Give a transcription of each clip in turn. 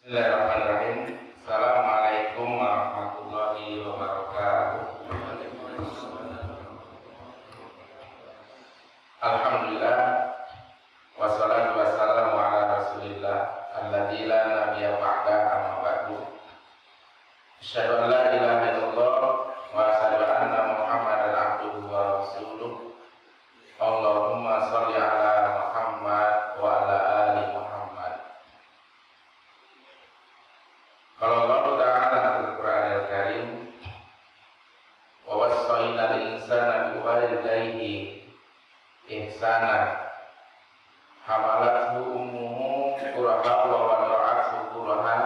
Bismillahirrahmanirrahim. Assalamualaikum warahmatullahi wabarakatuh. Alhamdulillah, wassalatu wassalamu ala rasulillah alladzi la nabiyya ba'da, amma ba'du. Asyhadu an la ilaha illallah wa asyhadu anna Muhammadan abduhu wa rasuluh. Allahumma shalli ala Muhammad wa ala ali Muhammad. Kalau Allah Ta'ala dalam Al-Quran Al-Karim, wa wassayna al-insana biwalidayhi ihsana hamalathu ummuhu kurha wa wada'athu kurha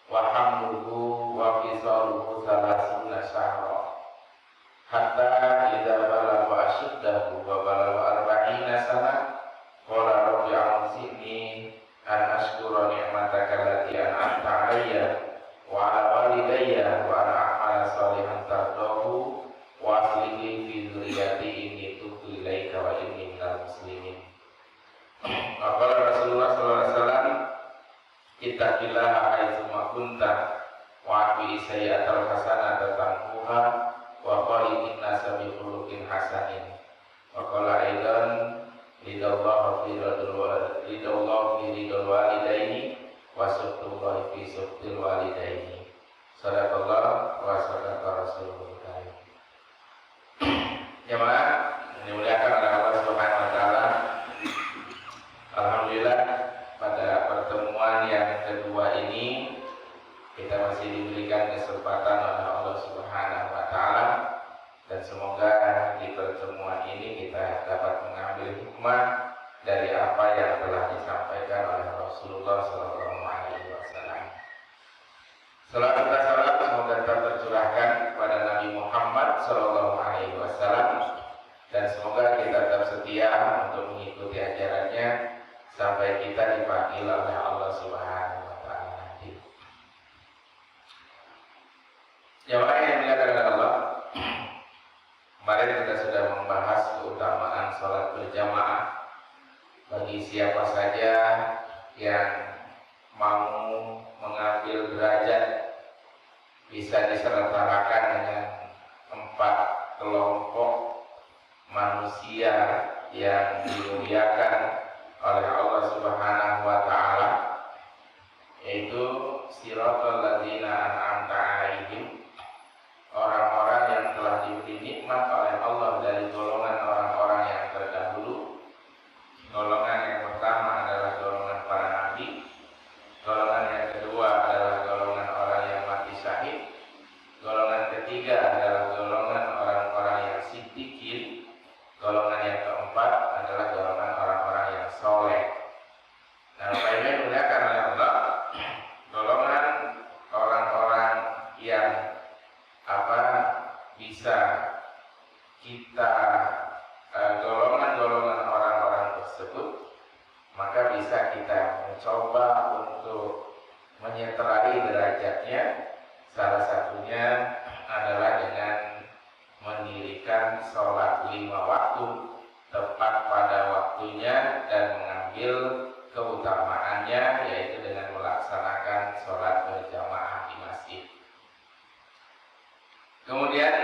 wa hamluhu wa fisaluhu salasuna syahra hatta idza balagha ashuddahu wa balagha arba'ina sana qala rabbi a'udzni an ashkura ni'mataka allati an'amta 'alayya wa 'ala walidayya wa an a'mala shalihan tardahu wa aslih li fi dzurriyyati inni tubtu ilaika wa inni minal muslimin. Qala Rasulullah sallallahu alaihi wasallam, ittaqillaha haitsu ma kunta wa aqi sayyi'atal hasanata tamhuha wa khaliqin nasa bi khuluqin hasanin. Wa qala aidan lidallahu fi ridal walidaini wa suhtullahi fi suhtil walidaini. Sadaqallah wa sadaqa rasulul karim. Jemaah dimuliakan oleh Allah Subhanahu wa taala. Alhamdulillah, pada pertemuan yang kedua ini kita masih diberikan kesempatan oleh Allah Subhanahu wa taala, dan semoga di pertemuan ini kita dapat mengambil hikmah dari apa yang telah disampaikan oleh Rasulullah sallallahu alaihi wasallam. Salawat dan salam semoga tetap tercurahkan kepada Nabi Muhammad sallallahu alaihi wasallam, dan semoga kita tetap setia untuk mengikuti ajarannya sampai kita dipanggil oleh Allah Subhanahu wa taala nanti. Jemaah yang dimuliakan oleh Allah, kemarin kita sudah membahas keutamaan sholat berjamaah bagi siapa saja yang mau mengambil derajat, bisa disertakan dengan 4 kelompok manusia yang dimuliakan oleh Allah Subhanahu wa taala, yaitu siratal ladzina an'amta 'alaihim, orang-orang yang telah diberi nikmat oleh Allah dari golongan orang-orang yang terdahulu. Golongan yang pertama adalah golongan para nabi, golongan yang kedua adalah golongan orang yang mati syahid, golongan ketiga adalah golongan orang-orang yang siddiqin, golongan yang keempat adalah golongan orang-orang yang soleh. Nah, Bapak Ibu dimuliakan oleh Allah, golongan orang-orang yang bisa kita golongan-golongan orang-orang tersebut, maka bisa kita mencoba untuk menyeterai derajatnya. Salah satunya adalah dengan mendirikan sholat 5 waktu tepat pada waktunya dan mengambil keutamaannya, yaitu dengan melaksanakan sholat berjamaah di masjid. Kemudian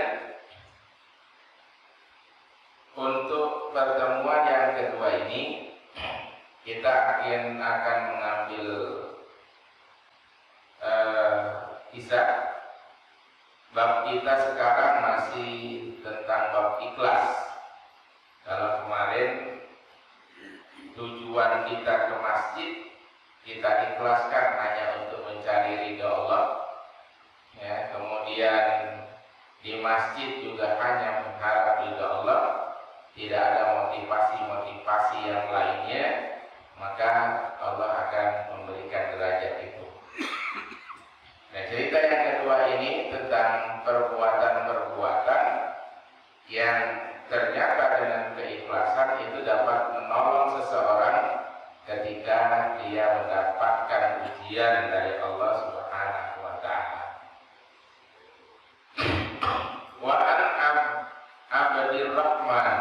untuk pertemuan yang kedua ini kita akan mengambil kisah. Bab kita sekarang masih tentang bab ikhlas. Kalau kemarin tujuan kita ke masjid, kita ikhlaskan hanya untuk mencari ridha Allah, ya. Kemudian di masjid juga hanya mengharap ridha Allah, tidak ada motivasi-motivasi yang lainnya, maka Allah akan memberikan derajat itu. Nah, cerita yang kedua ini tentang perbuatan-perbuatan yang ternyata dengan keikhlasan itu dapat menolong seseorang ketika dia mendapatkan ujian dari Allah Subhanahu wa taala. Wa an Abdul Rahman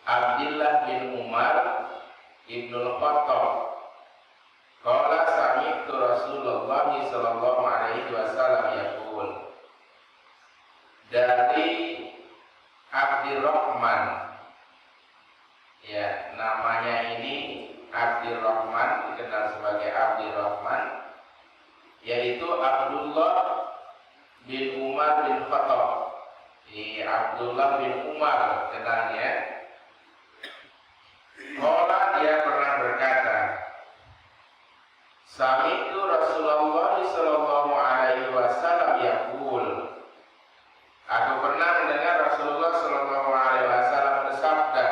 Abdullah bin Umar Ibnul Khattab qala sami'tu sami'tu Rasulullah sallallahu alaihi wasallam yaqul. Dari Abdurrahman, ya namanya ini Abdurrahman, dikenal sebagai Abdurrahman, yaitu Abdullah bin Umar bin Khattab. Abdullah bin Umar kenalnya. Qala, dia pernah berkata, sami'tu Rasulullah sallallahu alaihi wasallam yaqul. Aku pernah mendengar Rasulullah sallallahu alaihi wasallam bersabda,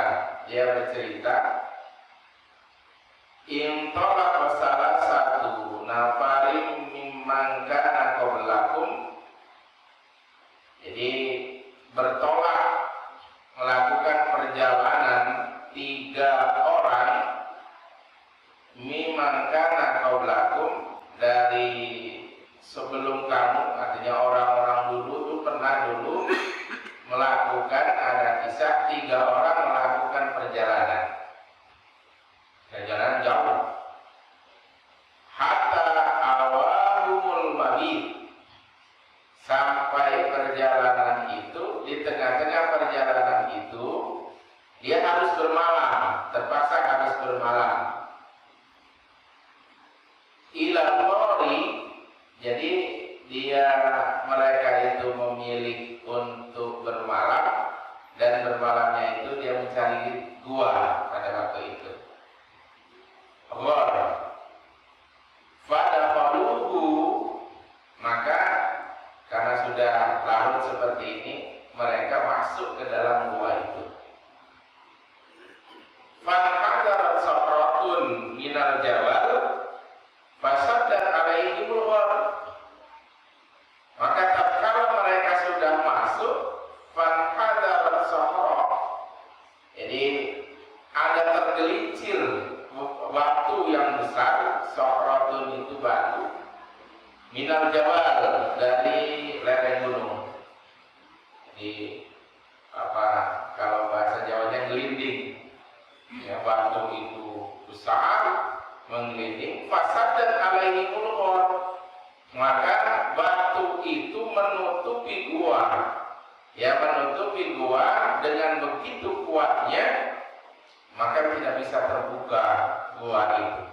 dia bercerita, in talaqa salah satu nafarin mimman kana qablakum. Jadi bertolak melakukan perjalanan 3 orang mimman kana qablakum, dari sebelum kamu, artinya orang-orang dulu itu pernah dulu melakukan, ada kisah 3 orang melakukan perjalanan jauh, hatta awahumul mabit, sampai perjalanan itu, di tengah-tengah perjalanan itu dia harus bermalam, terpaksa harus bermalam. Ila qori, jadi mereka itu memilih untuk bermalam, dan bermalamnya itu dia mencari gua pada waktu itu. Ghor. Fadakhaluhu, maka karena sudah larut seperti ini, mereka masuk ke dalam gua itu. Fanhadarat safratun minal jabal fasaddat alaihimul ghor. Maka tatkala mereka sudah masuk, fanhadarat safrat, jadi ada tergelincir batu yang besar, safratun itu batu, minal jabal, dari lereng gunung. Jadi kalau bahasa Jawanya gelinding, ya, batu itu besar menggelinding. Fasaddat alaihimul ghor, maka batu itu menutupi gua, ya, menutupi gua dengan begitu kuatnya, maka tidak bisa terbuka gua itu.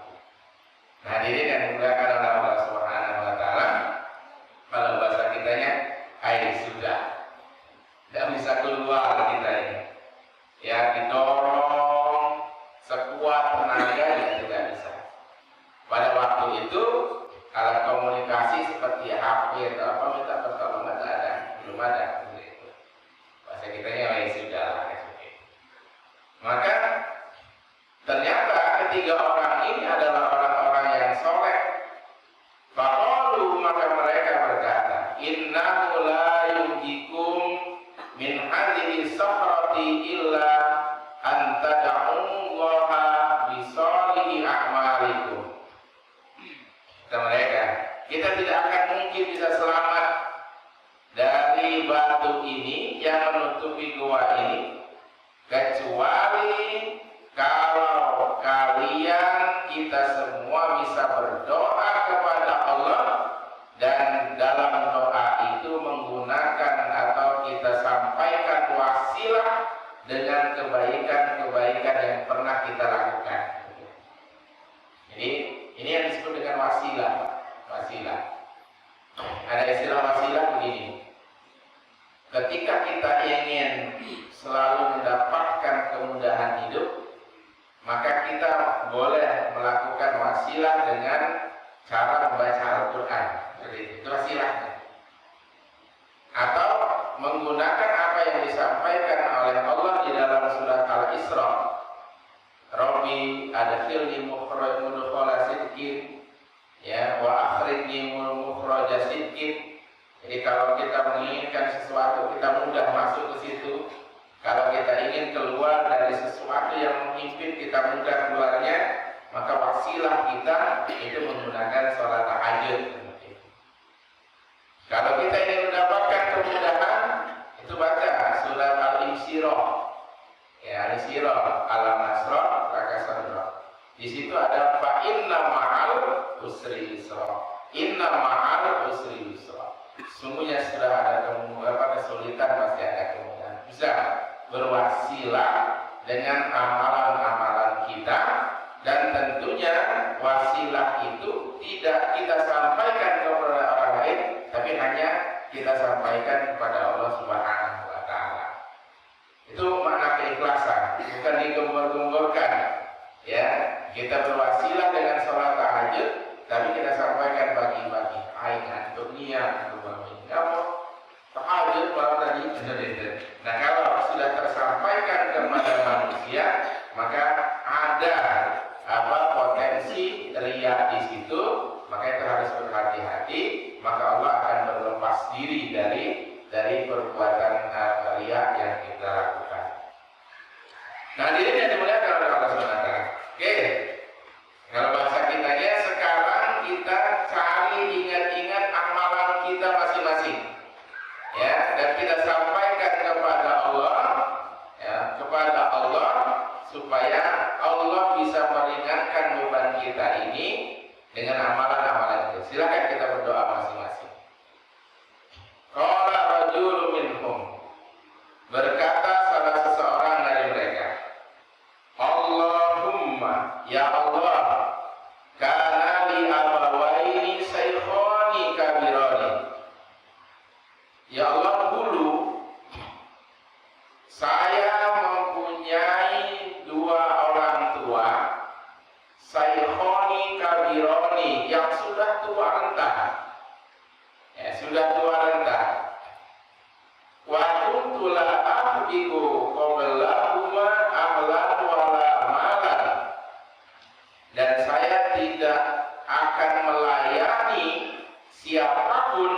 Nah, ini yang dimuliakan oleh Allah Subhanahu wa taala, kalau bahasa kitanya air sudah tidak bisa keluar kita ini, ya, didorong sekuat tenaga ya tidak bisa. Pada waktu itu alat komunikasi seperti HP atau apa, minta pertolongan tidak ada, belum ada gitu. Bahasa kitanya air sudah lah, maka ternyata ketiga orang ini adalah orang-orang yang soleh. Faqalu, maka mereka berkata, innahu la yunjikum min hadhihi sakhrati illa an tad'ullaha bi shalihi a'malikum. Kata mereka, kita tidak akan mungkin bisa selamat dari batu ini yang menutupi gua ini, kecuali kalau kalian, kita semua bisa berdoa kepada Allah, dan dalam doa itu menggunakan atau kita sampaikan wasilah dengan kebaikan-kebaikan yang pernah kita lakukan. Jadi ini yang disebut dengan wasilah. Wasilah. Ada istilah wasilah begini. Ketika kita ingin selalu mendapatkan kemudahan hidup, maka kita boleh melakukan wasilah dengan cara membaca Al-Quran. Itu wasilahnya. Atau menggunakan apa yang disampaikan oleh Allah di dalam surat Al-Isra. Rabbi adkhilni mudkhala sidqin, ya, wa akhrijni mukhraja sidqin. Jadi kalau kita menginginkan sesuatu, kita mudah masuk ke situ. Kalau kita ingin keluar dari sesuatu yang menghimpit, kita mudah keluarnya, maka wasilah kita itu menggunakan sholat tahajud. Kalau kita ingin mendapatkan kemudahan, itu baca surat Al-Insyirah. Ya, Al-Insyirah, Al-Nasrah, Raka Sadra. Di situ ada fa inna ma'al usri yusra. dengan amalan-amalan kita, dan tentunya wasilah itu tidak kita sampaikan kepada orang lain, tapi hanya kita sampaikan kepada Allah Subhanahu wa taala. Itu makna keikhlasan, bukan digembor-gemborkan. Ya, kita berwasilah dengan sholat tahajud, tapi kita sampaikan bagi-bagi. Untuk niat untuk kamu tahajud malam tadi. Nah, kalau sudah tersampaikan kepada manusia, maka ada potensi riya di situ, maka itu harus berhati-hati. Maka Allah akan berlepas diri dari perbuatan riya yang kita lakukan. Nah, diri yang dimuliakan oleh Allah SWT. Oke, kalau bahasa kitanya sekarang kita cari ingat-ingat amalan kita masing-masing, ya, dan kita sampaikan kepada Allah, ya, kepada Allah supaya Allah bisa meringankan beban kita ini dengan amalan-amalan itu. Silakan kita berdoa masing-masing. Qala rajulun minhum, berkata salah seseorang dari mereka, Allahumma, ya Allah, kana li abawaini saykhani kabirani. Ya Allah, dulu saya mempunyai dua orang tua, saykhani kabirani, yang sudah tua renta. Ya, sudah tua renta. Wa kuntu la ahbiku qablahuma ahlan wala malan. Dan saya tidak akan melayani siapapun,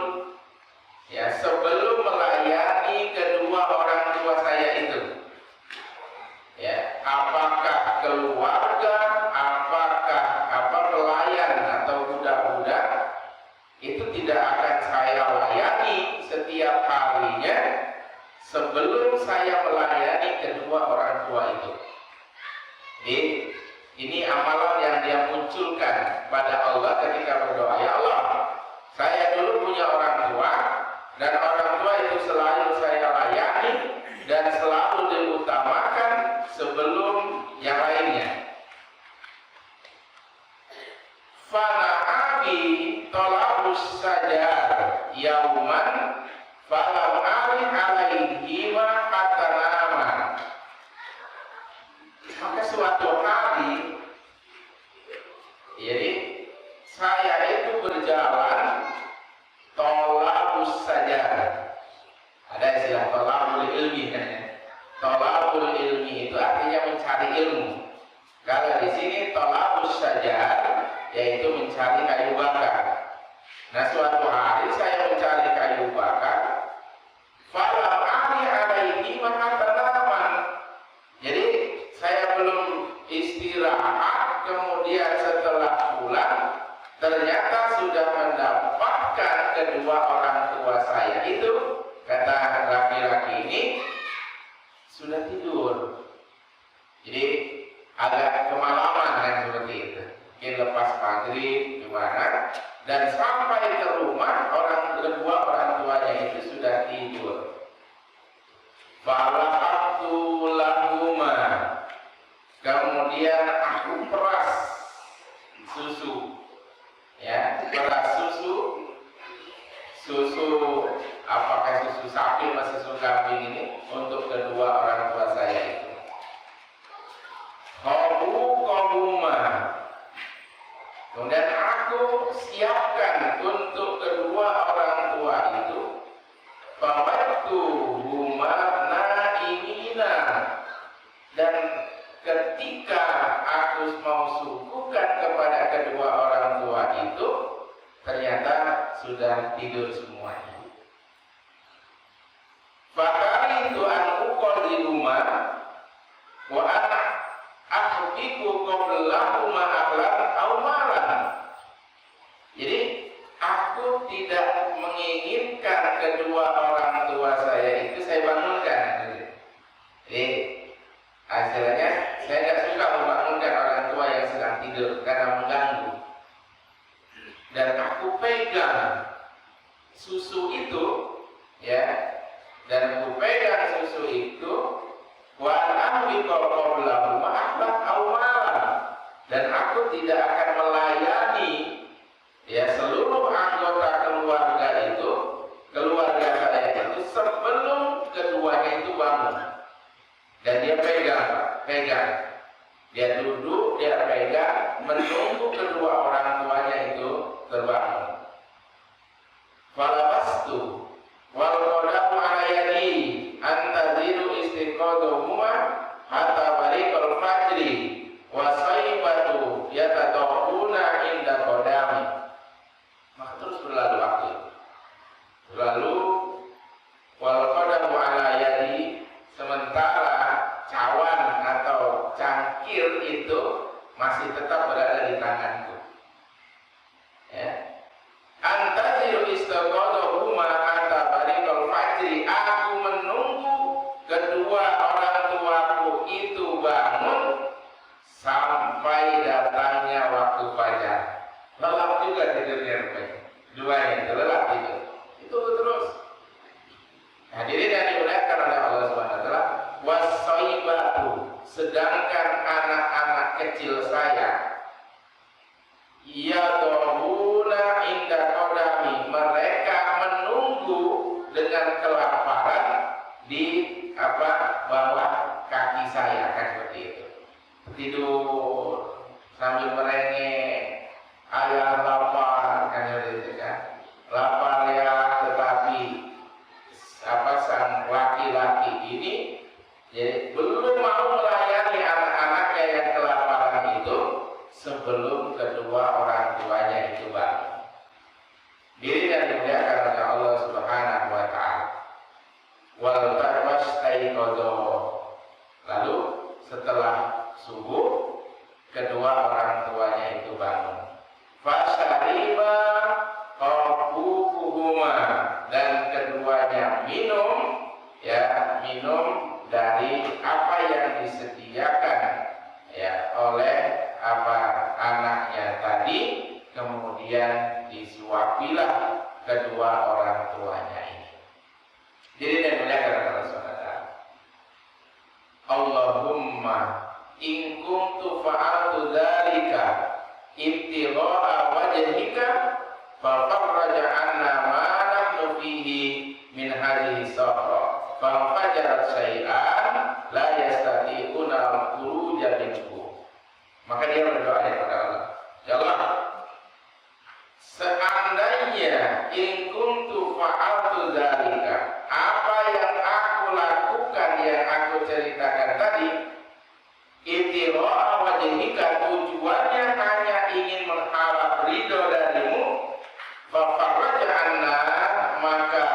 ya, sebelum melayani kedua orang tua saya itu. Ya, apakah keluarga, apakah pelayan atau budak-budak, itu tidak akan saya layani setiap harinya sebelum saya melayani kedua orang tua itu. Jadi, ini amalan yang dia munculkan pada Allah ketika berdoa. Ya Allah, saya dulu punya orang tua, dan orang tua itu selalu saya layani dan selalu diutamakan sebelum yang lainnya. Fana abi tolabus sajar yauman falam alih alaihi ma katanama. Maka suatu hari, jadi saya itu berjalan tolabus sajar. Ada istilah tolabul ilmi kan ya. Tolabul ilmi itu artinya mencari ilmu. Kalau di sini tolabus sajar, yaitu mencari kayu bakar. Nah, suatu hari saya mencari kayu bakar, falam ali alaihi mahatan. Jadi saya belum istirahat, kemudian setelah pulang ternyata sudah mendapatkan kedua orang tua saya itu, kata laki-laki ini, sudah tidur. Jadi agak kemalaman kan seperti itu. Mungkin lepas maghrib gimana, dan sampai ke rumah kedua orang tuanya itu sudah tidur. Falaqtu lahuma, kemudian aku peras susu, ya, peras susu apakah susu sapi atau susu kambing ini untuk kedua orang tua saya itu. Kemudian aku siapkan untuk kedua orang tua itu fawaitu huma naimina, dan ketika aku mau suguhkan kepada kedua orang tua itu ternyata sudah tidur semuanya. Fakari itu an di rumah wa ana ahbiku qablahuma ahlan aw malan. Jadi aku tidak menginginkan kedua orang tua saya itu saya bangunkan. Jadi hasilnya saya tidak suka membangunkan orang tua yang sedang tidur karena mengganggu. Dan aku pegang susu itu, ya, dan aku pegang susu itu, wa ahbiku qablahuma Dia duduk, dia pegang, menunggu kedua orang tuanya itu terbangun. Falabastu wal qadamu ala yadi antaziru istiqadahuma hatta bariqal fajri wa saibatu yatadawuna inda qadami. Maka terus berlalu waktu. Lalu wal qadamu ala yadi, sementara cawan atau cangkir itu masih tetap berada di tanganku. Ya. Antaziru istiqadahuma hatta bariqal fajri, aku menunggu kedua orang tuaku itu bangun sampai datangnya waktu fajar. Lelap juga tidurnya rupanya. Duanya itu lelap itu terus. Hadirin yang dimuliakan oleh Allah Subhanahu wa taala, wasaibatu, sedangkan anak-anak kecil saya yadhuna inda qadami, mereka menunggu dengan kelaparan di bawah kaki saya, kan seperti itu. Tidur sambil merengek, ayah lapar, kan seperti itu kan. Lapar ya, tetapi sang laki-laki ini jadi belum mau melayani anak-anaknya yang kelaparan itu sebelum kedua orang tuanya itu bangun. Diri dan dimuliakan oleh Allah Subhanahu wa taala. Wal tarwastaiqadha, lalu setelah subuh kedua orang tuanya itu bangun. Fasyariba qabuhuma, dan keduanya minum dari apa yang disediakan oleh anaknya tadi, kemudian disuapilah kedua orang tuanya ini. Jadi dan muliakan Allah Subhanahu. Allahumma in kuntu fa'altu dzalika ibtigha'a wajhika fa farraja 'anna ma nahnu fihi min hadhihi sahra fa fajarat syai'an la yastati'una al-khuruja minhu. Maka dia berdoa kepada Allah, ya Allah, seandainya in kuntu fa'altu dzalika, apa yang aku lakukan, yang aku ceritakan tadi, ibtigha'a wajhika, tujuannya hanya ingin mengharap ridho darimu, fa farraja 'anna, maka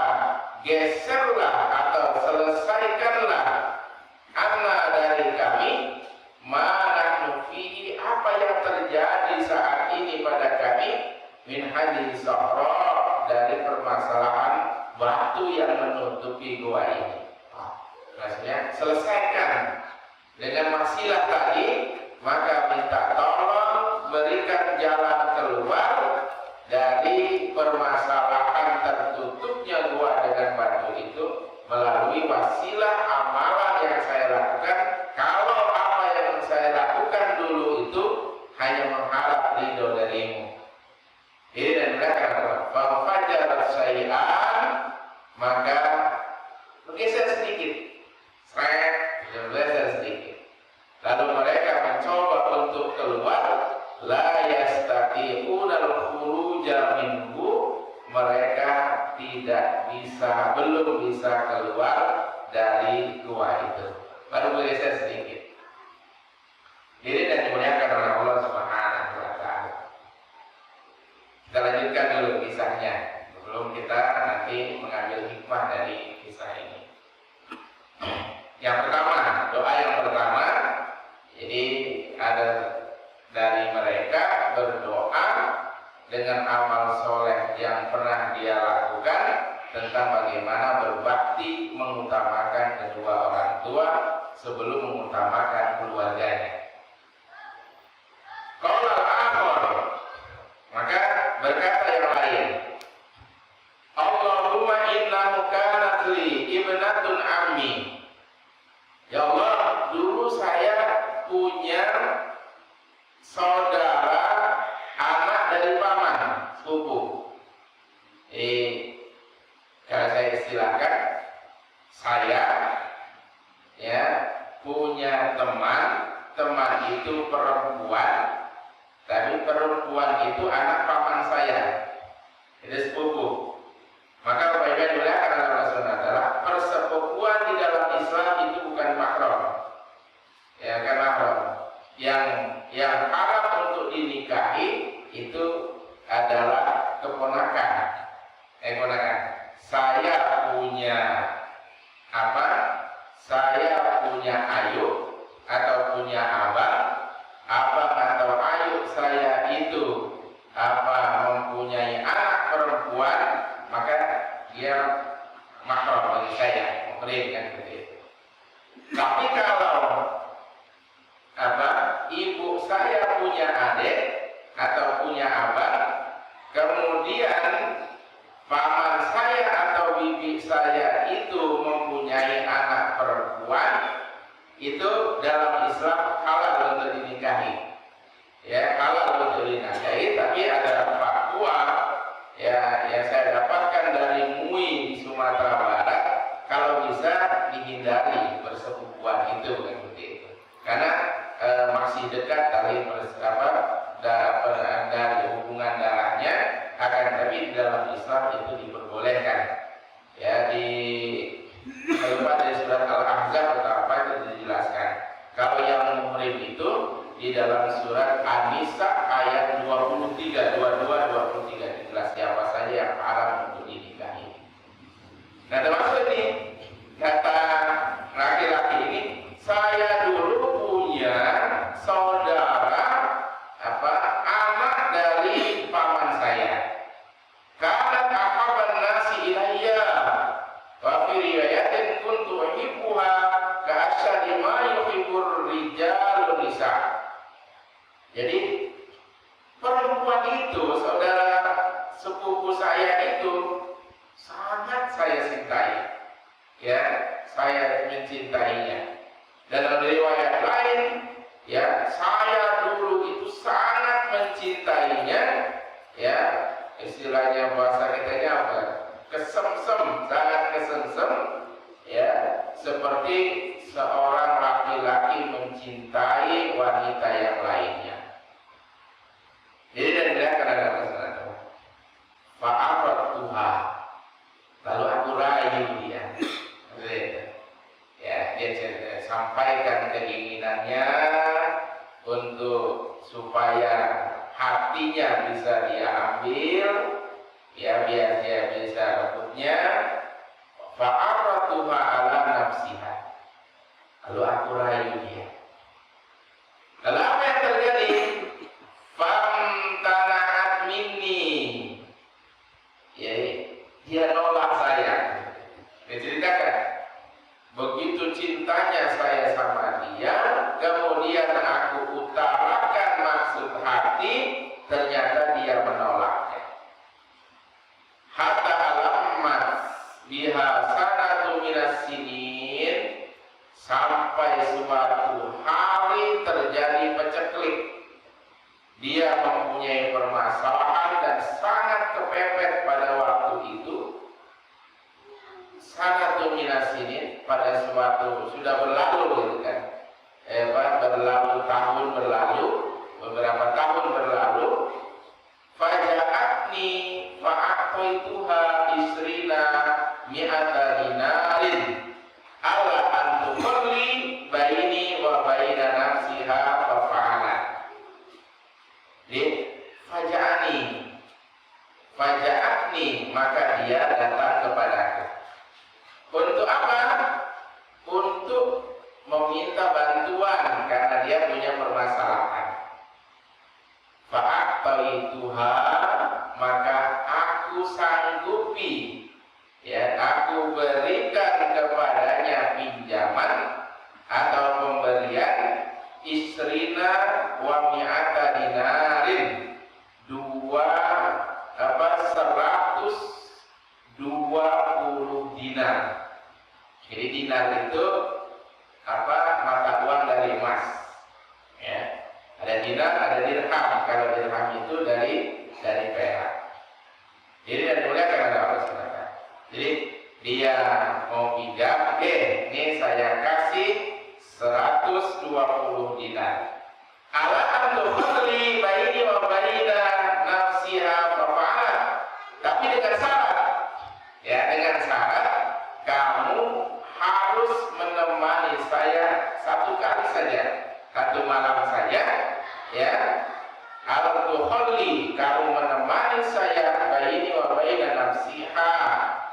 geserlah atau selesaikanlah anna dari kami ma'nahnu fihi, apa yang terjadi saat ini pada kami, min hadhihi sahra, dari permasalahan batu yang menutupi gua ini. Maksudnya selesaikan dengan wasilah tadi, maka minta tolong berikan jalan keluar dari permasalahan tertutupnya gua dengan batu itu melalui wasilah amalan yang saya lakukan. Kalau apa yang saya lakukan dulu itu hanya mengharap ridho darimu. Ini dan mereka fajarat syai'an, maka bergeser sedikit, bergeser sedikit. Lalu mereka mencoba untuk keluar, la yastati'una al-khuruja minhu, mereka belum bisa keluar dari gua itu. Baru bergeser sedikit. Diri dan dimuliakan oleh Allah Subhanahu wa taala. Kita lanjutkan dulu kisahnya sebelum kita nanti mengambil hikmah dari kisah ini. Yang pertama, doa yang pertama, jadi ada dari mereka berdoa dengan amal soleh yang pernah dia lakukan tentang bagaimana berbakti mengutamakan kedua orang tua sebelum mengutamakan keluarganya. Qala al-akhar, maka berkata yang lain, Allahumma innahu kanat li ibnatun ammi. Ya Allah, dulu saya punya saudara anak dari paman, sepupu. Kalau saya istilahkan, saya punya teman itu perempuan, tapi perempuan itu anak paman saya, itu sepupu. Maka Bapak Ibu dimuliakan oleh Allah Subhanahu wa taala, persepupuan di dalam Islam itu bukan mahram. Ya, kan mahram. Yang haram untuk dinikahi itu adalah keponakan. Keponakan. Saya punya apa? Saya punya ayu atau punya abang atau ayu saya itu mempunyai anak perempuan, maka dia mahram bagi saya, muhrim kan seperti itu. Tapi kalau ibu saya punya adik atau punya abang, kemudian paman saya atau bibi saya itu mempunyai anak perempuan, itu dalam Islam halal untuk dinikahi. Ya, halal untuk dinikahi, tapi ada fatwa ya yang saya dapatkan dari MUI di Sumatera Barat, kalau bisa dihindari persepupuan itu kan seperti itu. Karena masih dekat dari dari hubungan darahnya, akan tapi dalam Islam itu diperbolehkan. Ya, di dari surat Al-Ahzab atau apa itu dijelaskan. Kalau yang muhrim itu di dalam surat An-Nisa ayat 23, 23 dijelas siapa saja yang haram untuk dinikahi. Nah, termasuk ini kata laki-laki ini, saya dulu punya saudara anak dari paman saya. Kanat ahabban nasi ilayya wa fi riwayatin kuntu uhibbuha ka asyadi ma yuhibbur rijalun nisa. Jadi perempuan itu, saudara sepupu saya itu sangat saya cintai. Ya, saya mencintainya. Dalam riwayat lain, ya, saya dulu itu sangat mencintainya, ya, istilahnya bahasa kitanya apa? Kesemsem, sangat kesemsem, ya, seperti seorang laki-laki mencintai wanita yang lainnya. Jadi dan dia akan ada masalah. Fa'afat Tuhan, lalu aku rayu dia. Ya, dia sampaikan keinginannya untuk supaya hatinya bisa dia ambil, ya, biar dia bisa rebutnya. Fa'aratuha ala nafsiha, lalu aku rayu dia. Lalu apa yang terjadi? Famtanaat minni, ya, dia nolak saya. Diceritakan begitu cintanya saya sama dia, kemudian aku utarakan maksud hati, ternyata dia menolaknya. Hatta alamat biha sanatu minas sinin, sampai suatu hari terjadi peceklik. Dia mempunyai permasalahan dan sangat kepepet pada waktu itu. Sanatu minas sinin, pada suatu sudah berlalu gitu kan. Tahun berlalu, beberapa tahun berlalu. Faja'atni fa'aqaituha isrina mi'ata dinarin ala antuqalli baini wa baina nafsiha wa fa'ala. Jadi faja'atni, maka dia datang kepadaku. Untuk apa? Untuk meminta bantuan karena dia punya permasalahan. Fa'aqtaituha, maka aku sanggupi, ya, aku berikan kepadanya pinjaman atau pemberian isrina wa mi'ata dinarin, 120 dinar. Jadi dinar itu mata uang dari emas. Ya. Ada dinar, ada dirham. Kalau dirham itu dari perak. Jadi dan mulai karena Allah SWT. Jadi dia mau pinjam, ini saya kasih 120 dinar. ya, al-tukhalli, kamu menemani saya baini wa baina nafsiha.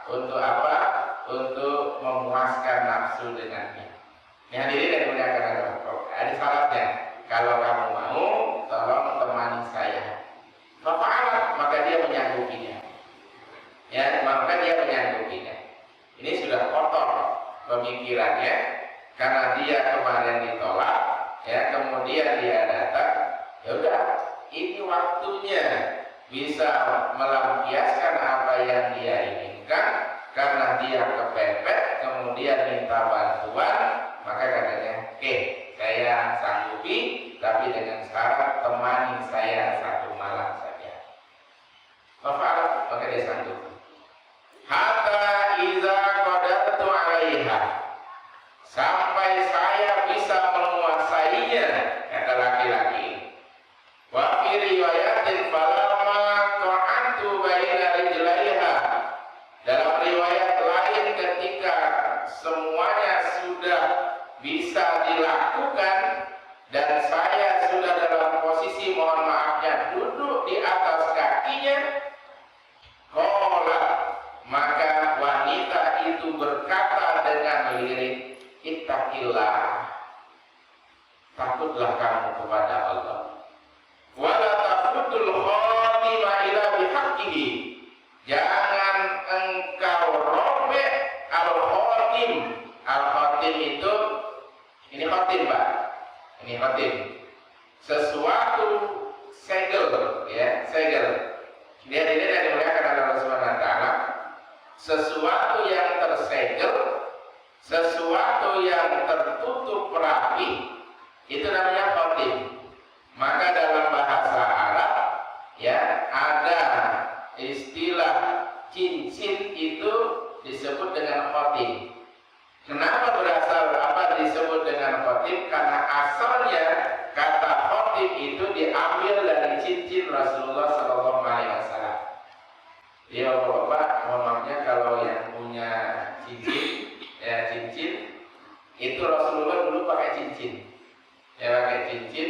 Untuk apa? Untuk memuaskan nafsu dengannya. Ini hadirin yang dimuliakan Allah. Ada syaratnya. Kalau kamu mau, tolong temani saya. Fa'alat, maka dia menyanggupinya. Ya, maka dia menyanggupinya. Ini sudah kotor pemikirannya, karena dia kemarin ditolak, ya, kemudian dia datang. Ya udah, ini waktunya bisa melampiaskan apa yang dia inginkan, karena dia kepepet, kemudian minta bantuan, maka katanya, oke, saya sanggupi, tapi dengan syarat temani saya 1 malam saja. Maka dia sanggup. Hatta iza qadartu 'alaiha, sampai saya bisa menguasainya, kata laki-laki. Wa fi riwayatin falamma qa'antu baina rijlaiha, dalam riwayat lain ketika semuanya sudah bisa dilakukan dan saya sudah dalam posisi, mohon maafnya, duduk di atas kakinya, qala, maka wanita itu berkata dengan lirik, ittaqillah, takutlah kamu kepada Allah. Wala tafutul khatima ila bihaqqihi, jangan engkau robek al-khatim. Al-khatim itu, ini khatim Pak, ini khatim, sesuatu segel, ya, segel. Dia dimuliakan oleh Allah Subhanahu wa taala. Sesuatu yang tersegel, sesuatu yang tertutup rapi, itu namanya khatim. Maka dalam bahasa Arab, ya, ada istilah cincin itu disebut dengan khatim. Kenapa berasal apa disebut dengan khatim? Karena asalnya kata khatim itu diambil dari cincin Rasulullah Sallallahu Alaihi Wasallam. Ya Bapak, mohon maafnya kalau yang punya cincin, ya, cincin itu Rasulullah dulu pakai cincin, ya, pakai cincin,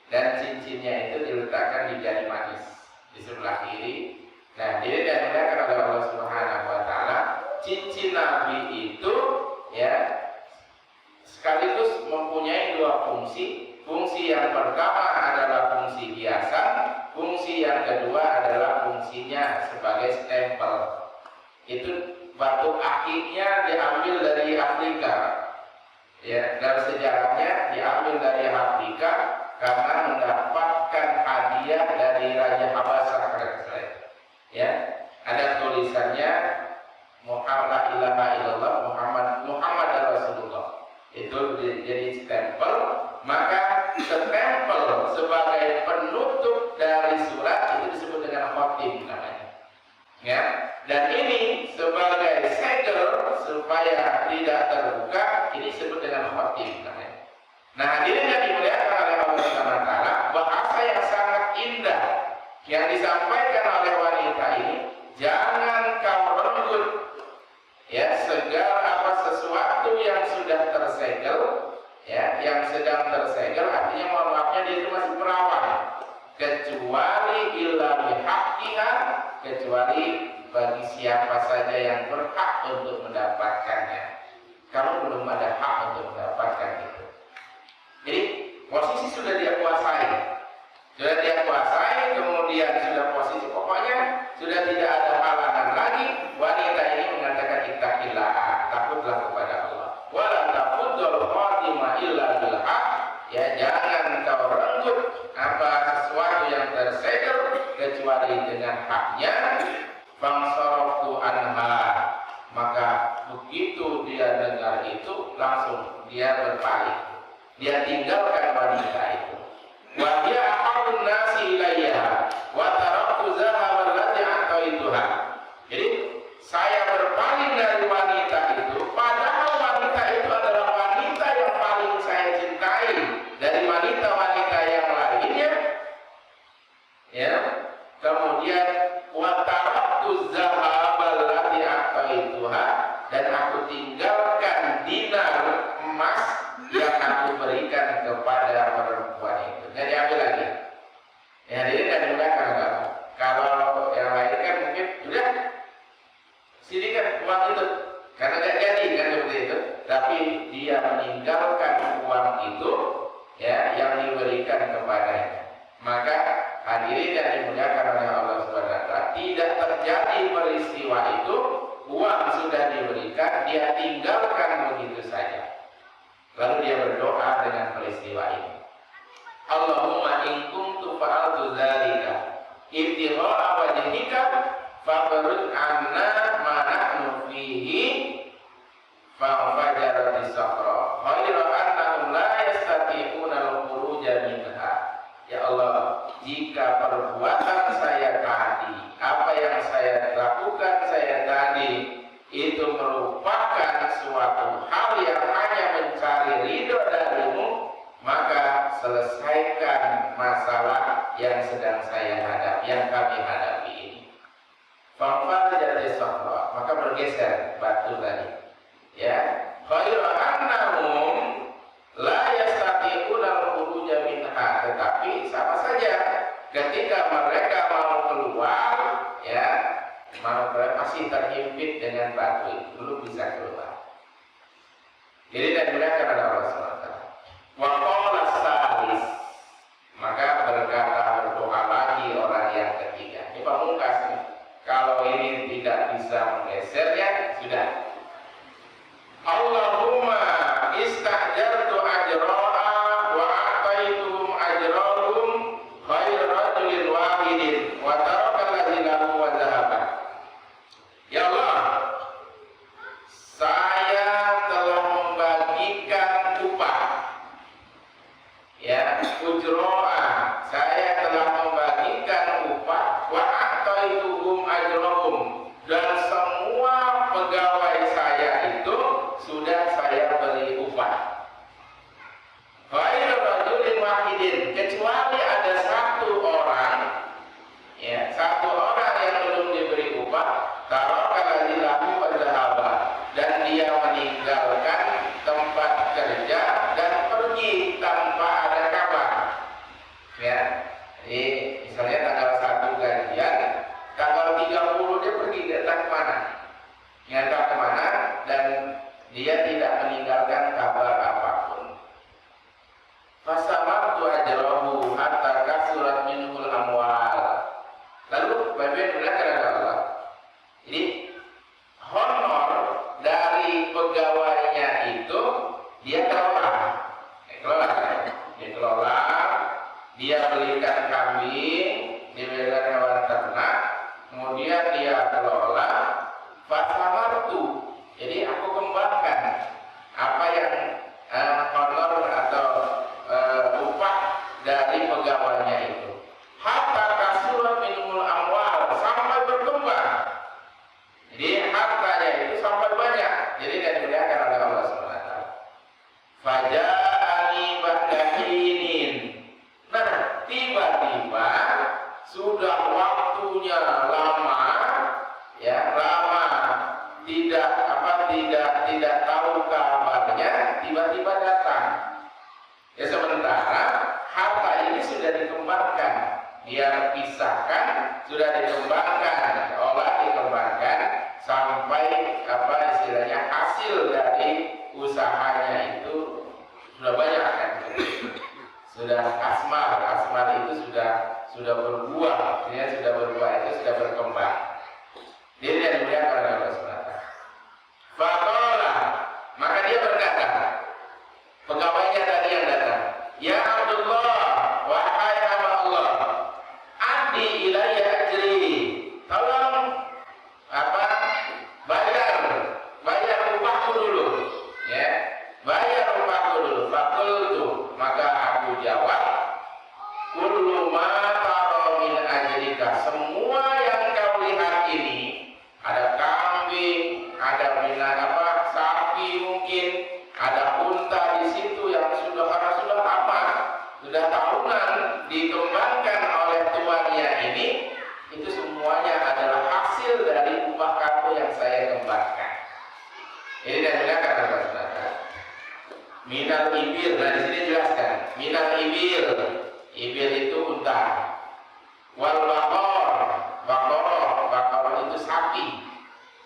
dan cincinnya itu diletakkan di jari manis di sebelah kiri. Nah, dia dimuliakan oleh Allah Subhanahu wa taala. Cincin Nabi itu, ya, sekaligus mempunyai 2 fungsi. Fungsi yang pertama adalah fungsi hiasan, fungsi yang kedua adalah fungsinya sebagai stempel. Itu batu akiknya diambil dari Afrika, ya, dan sejarahnya diambil dari Afrika karena mendapatkan hadiah dari Raja Habasyah, ya. Ada tulisannya Muhammad ilaha illallah, Muhammad Rasulullah. Itu jadi stempel. Maka stempel sebagai penutup dari surat itu disebut dengan khatim namanya, ya. Dan ini sebagai segel supaya tidak terbuka, ini disebut dengan khatim namanya. Nah, hadirin yang dimuliakan oleh Allah Subhanahu wa taala, bahasa yang sangat indah yang disampaikan oleh wanita ini, jangan kau renggut, ya, segala apa sesuatu yang sudah tersegel, ya, yang sedang tersegel, artinya mohon maafnya dia itu masih perawan, kecuali illa bihaqqiha, kecuali bagi siapa saja yang berhak untuk mendapatkannya. Kamu belum ada hak untuk mendapatkan itu. Jadi posisi sudah dia kuasai, kemudian sudah posisi, pokoknya sudah tidak ada halangan lagi. Wanita ini mengatakan ittaqillah, takutlah kepada Allah. Wala tafudul khatima illa bil haq, ya, jangan kau renggut apa sesuatu yang tersegel kecuali dengan haknya. Fangsaraftu anha, maka begitu dia dengar itu langsung dia berpaling, dia tinggalkan wanita itu. Wa hiya ahabun nasi ilayya wa taraktu zahaba allati a'taituha. Jadi saya berpaling dari wanita itu, padahal wanita itu adalah wanita yang paling saya cintai dari wanita-wanita yang lainnya, ya. Kemudian wa taraktu zahaba allati a'taituha, dan aku tinggalkan dinar emas yang aku berikan kepada perempuan itu. Jadi ambil lagi. Maka hadirin yang dimuliakan oleh Allah Subhanahu wa taala, tidak terjadi peristiwa itu, uang sudah diberikan, dia tinggalkan begitu saja. Lalu dia berdoa dengan peristiwa ini. Allahumma in kuntu fa'altu dzalika ibtigha'a wajhika fa'rud 'anna ma nahnu fihi fa'fajarat as-sakhra ghayra annahum la yastati'una al-khuruja minha. Ya Allah, jika perbuatan saya tadi, apa yang saya lakukan saya tadi itu merupakan suatu hal yang hanya mencari ridho darimu, maka selesaikan masalah yang sedang saya hadapi, yang kami hadapi ini. Fa'fajarat as-sakhra, maka bergeser batu tadi. Ya, ghayra annahum la yastati'una al-khuruja minha, tetapi sama saja ketika mereka mau keluar, ya, masih terhimpit dengan batu itu, belum bisa keluar. Jadi dan mereka adalah Allah SWT. Wa qala salis, maka berdoa lagi orang yang ketiga. Ini pamungkas nih. Kalau ini tidak bisa menggesernya, sudah. Allahumma istajartu ajra'a wa a'taituhum ajrahum khairu rajulin wahidin wa taraka allazi lahu wa dhahaba. Ya Allah, saya telah membagikan upah, ya, ujro'a, saya telah membagikan upah, wa a'taituhum ajrahum, dan semua pegawai saya itu sudah saya beri upah. Khairu rajulin wahidin, kecuali ada satu orang, ya, satu orang yang belum diberi upah, taraka allazi lahu wa dhahaba, dan dia meninggalkan tempat kerja dan pergi tanpa ada kabar. Ya, jadi misalnya tanggal 1 gajian, tanggal 30 dia pergi, datang kemana? Nyata kemana, dan dia tidak meninggalkan kabar apapun. Fasamartu ajrahu hatta kasurat minhul amwal. Lalu bagian belakang adalah, jadi honor dari pegawainya itu dia kelola, dia belikan kambing, dia belikan hewan ternak, kemudian dia kelola. Fasamartu, jadi aku kembangkan apa yang honor atau upah dari pegawainya itu. Hatta kasurat minumul amwal, sampai berkembang. Jadi hartanya itu sampai banyak. Jadi dan dimuliakan oleh Allah SWT. Faja'ani ba'dahinin. Nah, tiba-tiba sudah waktunya lama, ya, lama tidak tahu kabarnya, tiba-tiba datang. Ya, sementara harta ini sudah dikembangkan, dia pisahkan, sudah dikembangkan, dikembangkan sampai istilahnya hasil dari usahanya itu sudah banyak kan, sudah asmar itu sudah berbuah, ya, sudah berbuah itu sudah berkembang. Dia tidak dimuliakan oleh Allah SWT. Faqala, maka dia berkata, pegawainya tadi yang datang, ya Abdullah, wahai hamba Allah, addi ilayya ajri, tolong bayar upahku dulu, ya, bayar upahku dulu. Faqultu, maka aku jawab, kullu ma tara min ajrika, semua yang kau lihat ini, ada kambing, ada sapi mungkin, ada unta di situ yang sudah lama, sudah tahunan dikembangkan oleh tuannya ini, itu semuanya adalah hasil dari upah kamu yang saya kembangkan. Ini dan silakan saudara. Minal ibil, nah di sini jelaskan. Minal ibil itu unta. Wal bakor itu sapi.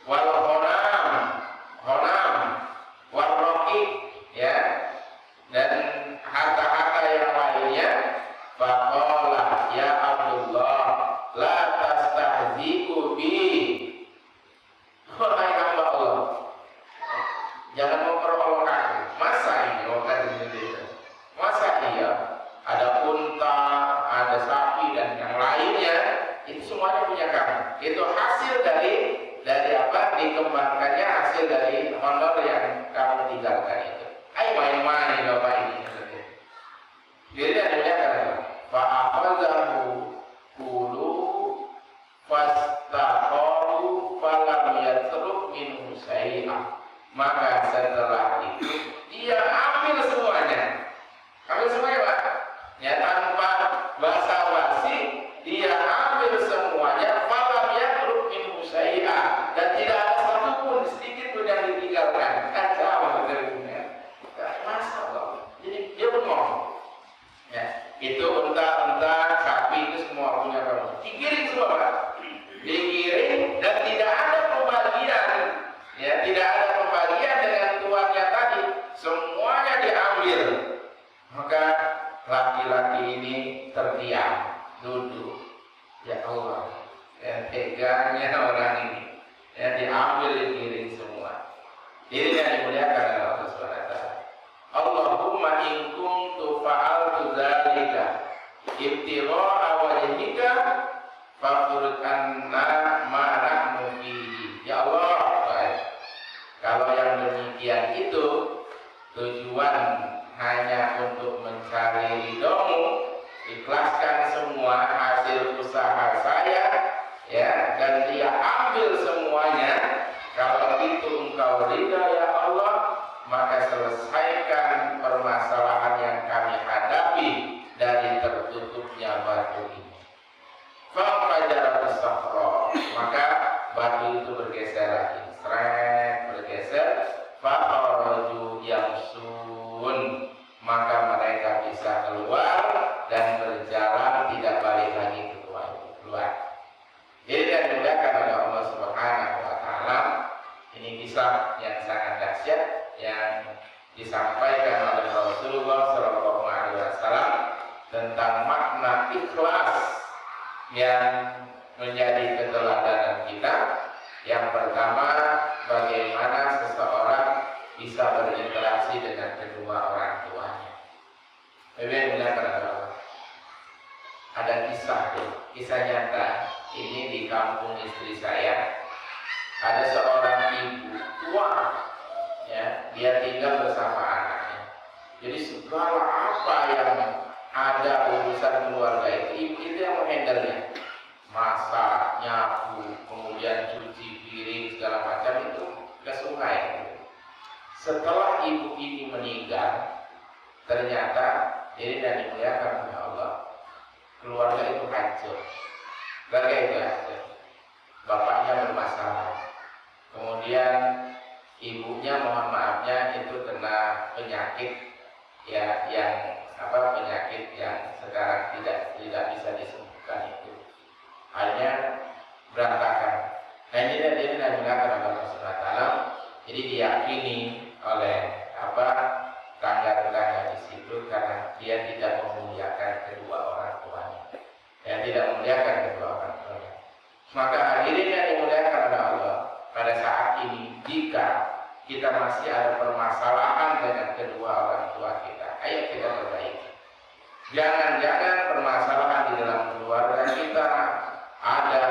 Wal honam, wal roqib, ya, dan harta-harta yang lainnya. Faqala, dikembangkannya hasil dari honor yang kamu tinggalkan itu. Ayo main-main bapak ini. Jadi ada kata fa'akhadhahu qulu fastaqalu falam yatruk minhu syai'an. Maka setelah itu dia ambil semuanya. Ambil semuanya, Pak. Ya, tanpa basa-basi dia ambil semuanya, falam yatruk minhu syai'an, dan tidak ada satupun sedikit pun yang ditinggalkan. Kacau betul-betul. Masa Allah. Jadi dia bengong. Ya, itu unta-unta, sapi itu semua punya kamu. Digiring semua, Pak. Digiring dan tidak ada pembagian. Ya, tidak ada pembagian dengan tuannya tadi. Semuanya diambil. Maka laki-laki ini terdiam, duduk. Ya Allah, ya, teganya orang ini. Ya, diambil, digiring semua. Ini yang dimuliakan oleh Allah SWT. Allahumma in kuntu fa'altu dzalika ibtigha'a wajhika fafurq anna ma nahnu fihi. Ya Allah, baik. Kalau yang demikian itu tujuan hanya untuk mencari ridhomu, ikhlaskan semua hasil usaha saya, ya, dan dia ambil semuanya. Kalau itu engkau ridha ya Allah, maka selesaikan permasalahan yang kami hadapi dari tertutupnya batu ini. Fa'fajarat as-sakhra, maka batu itu bergeser lagi, bergeser. Fa'araju yamsun, maka mereka bisa keluar dan berjalan, tidak balik lagi keluar. Jadi dimuliakan oleh Allah Subhanahu wa Ta'ala. Ini kisah yang sangat dahsyat yang disampaikan oleh Rasulullah SAW tentang makna ikhlas yang menjadi keteladanan kita. Yang pertama, bagaimana seseorang bisa berinteraksi dengan kedua orang tuanya. Ada kisah nyata ini di kampung istri saya. Ada seorang ibu tua, ya, dia tinggal bersama anaknya. Jadi segala apa yang ada urusan keluarga itu, ibu itu yang menghandle-nya. Masak, nyapu, kemudian cuci piring, segala macam itu ke sungai. Setelah ibu ini meninggal, ternyata ini dan dimuliakan oleh Allah, keluarga itu hancur. Keluarga itu hancur. Bapaknya bermasalah. Kemudian ibunya, mohon maafnya, itu kena penyakit, ya, penyakit yang sekarang tidak bisa disembuhkan itu. Akhirnya berantakan. Nah, ini digunakan oleh Allah Subhanahu wa Ta'ala. Jadi diyakini oleh tangga-tangga di situ karena dia tidak memuliakan kedua orang tuanya. Ya, tidak memuliakan kedua orang tuanya. Maka hadirin yang dimuliakan oleh Allah, pada saat ini jika kita masih ada permasalahan dengan kedua orang tua kita, ayo kita perbaiki. Jangan-jangan permasalahan di dalam keluarga kita ada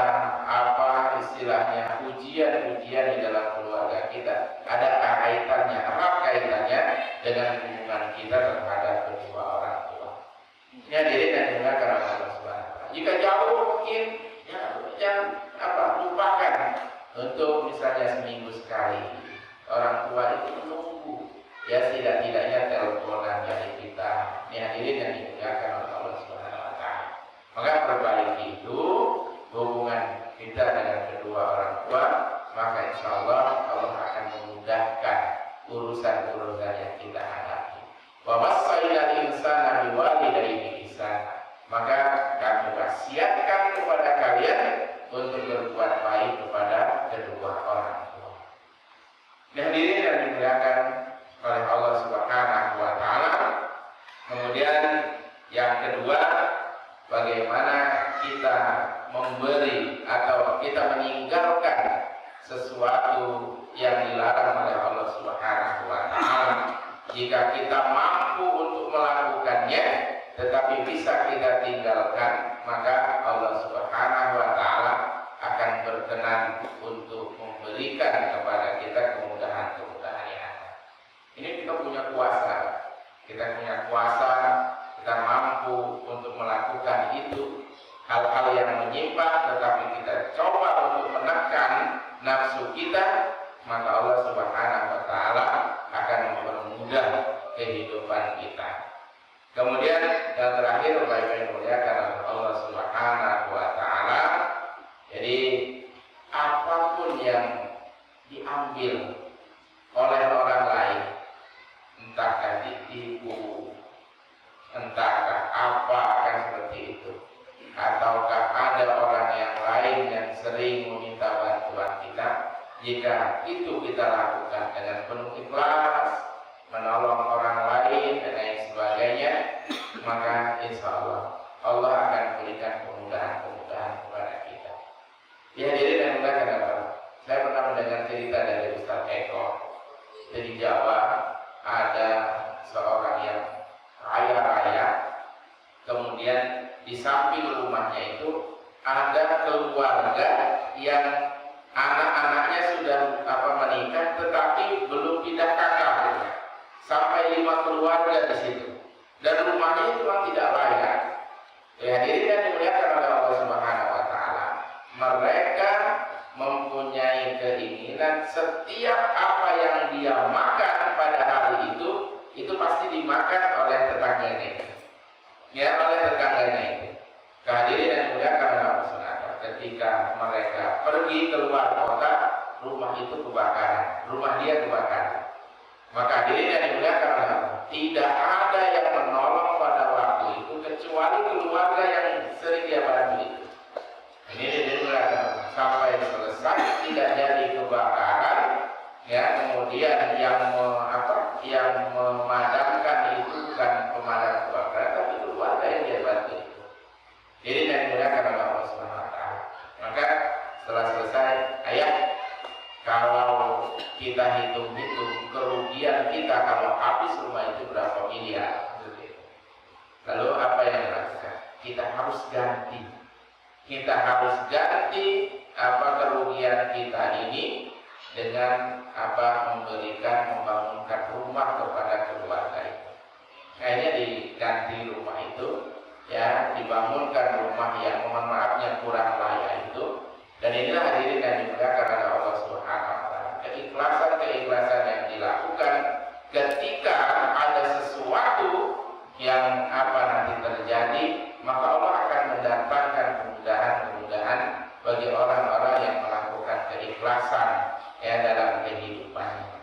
istilahnya ujian-ujian di dalam keluarga kita, ada kaitannya, erat kaitannya dengan hubungan kita terhadap kedua orang tua. Ini diri dan dimuliakan oleh Allah Subhanahu wa Ta'ala. Jika jauh mungkin jangan lupakan untuk misalnya seminggu sekali orang tua itu menunggu, ya, tidak-tidaknya teleponan dari kita. Ini hadirin yang dimuliakan oleh Allah Subhanahu wa Ta'ala. Maka perbaiki itu hubungan kita dengan kedua orang tua, maka insya Allah Allah akan memudahkan urusan-urusan yang kita hadapi. Wa wasailal insana biwalidayhi ihsana, maka kami wasiatkan kepada kalian untuk berbuat baik kepada kedua orang tua. Hadirin yang dimuliakan oleh Allah Subhanahu wa Ta'ala. Kemudian yang kedua, bagaimana kita memberi atau kita meninggalkan sesuatu yang dilarang oleh Allah Subhanahu wa Ta'ala. Jika kita mampu untuk melakukannya tetapi bisa kita tinggalkan, maka Allah Subhanahu wa Ta'ala akan berkenan untuk memberi memberikan kepada kita kemudahan-kemudahan yang ada. Ini kita punya kuasa, kita mampu untuk melakukan itu. Hal-hal yang menyimpang tetapi kita coba untuk menekan nafsu kita, maka Allah Subhanahu wa taala akan mempermudah kehidupan kita. Kemudian yang terakhir Bapak Ibu muliakan Allah Subhanahu wa taala, jadi apapun yang diambil oleh orang lain, entahkah ditipu, entahkah apa akan seperti itu, ataukah ada orang yang lain yang sering meminta bantuan kita, jika itu kita lakukan dengan penuh ikhlas, menolong orang lain dan lain sebagainya, maka insya Allah Allah akan berikan kemudahan-kemudahan kepada kita. Ya, jadi dan kenapa? Saya pernah mendengar cerita dari Ustaz Eko. Di Jawa ada seorang yang kaya raya, kemudian di samping rumahnya itu ada keluarga yang anak-anaknya sudah menikah tetapi belum pindah kakak, sampai 5 keluarga di situ, dan rumahnya itu memang tidak layak. Ya, diri dan dimuliakan oleh Allah Subhanahu wa taala, mereka mempunyai keinginan setiap apa yang dia makan pada hari itu pasti dimakan oleh tetangganya. Ya, oleh tetangganya itu. Kehadirin dan dimuliakan oleh Allah Subhanahu wa taala, ketika mereka pergi keluar kota, rumah itu kebakaran, rumah dia kebakaran. Maka hadirin dan dimuliakan oleh Allah, tidak ada yang menolong pada waktu itu kecuali keluarga yang sering dia bantu itu. Ini dimuliakan sampai selesai tidak jadi kebakaran, ya, kemudian yang memadamkan itu bukan pemadam kebakaran tapi keluarga yang dia bantu itu. Jadi dan dimuliakan oleh Allah Subhanahu wa taala. Maka setelah selesai, ayah, kalau kita hitung-hitung kerugian kita kalau habis rumah itu berapa miliar, lalu apa yang dilakukan? Kita harus ganti. Kita harus ganti kerugian kita ini dengan membangunkan rumah kepada keluarga itu. Akhirnya diganti rumah itu, ya, dibangunkan rumah yang mohon maafnya kurang layak itu. Dan inilah hadirin yang dimuliakan oleh Allah Subhanahu wa taala, keikhlasan yang dilakukan ketika ada sesuatu yang nanti terjadi, maka Allah akan mendatangkan kemudahan-kemudahan bagi orang-orang yang melakukan keikhlasan, ya, dalam kehidupannya.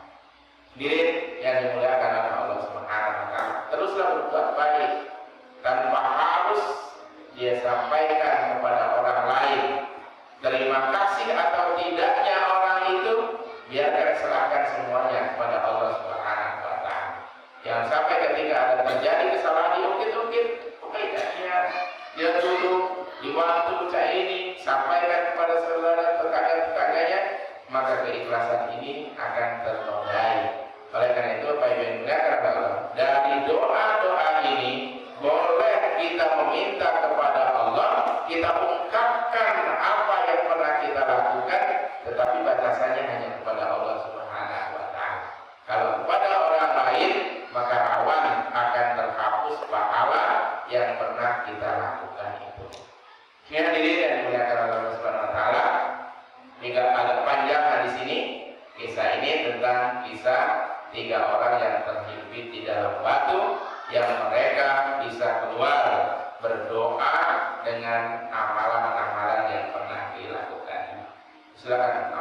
Diri yang dimuliakan oleh Allah Subhanahu wa taala, teruslah berbuat baik tanpa harus dia sampaikan kepada orang lain. Terima kasih atau tidaknya orang itu, biarkan serahkan semuanya kepada Allah Subhanahu wa taala. Jangan sampai ketika ada terjadi kesalahan diungkit-ungkit, dia dulu dibantu ini, sampaikan kepada saudara tetangganya, maka keikhlasan ini akan ternodai. Oleh karena itu, Bapak Ibu yang dimuliakan Allah, dari doa-doa ini boleh kita meminta kepada Allah, kita ungkapkan apa yang pernah kita lakukan, tetapi batasannya hanya kepada Allah Subhanahu wa taala. Kalau kepada orang lain, maka rawan akan terhapus pahala yang pernah kita lakukan itu. Ini hadirin yang dimuliakan Allah Subhanahu wa taala, hingga agak panjang di sini kisah ini tentang kisah 3 orang yang terhimpit di dalam batu, yang mereka bisa keluar berdoa dengan amalan-amalan yang pernah dilakukan. Silakan.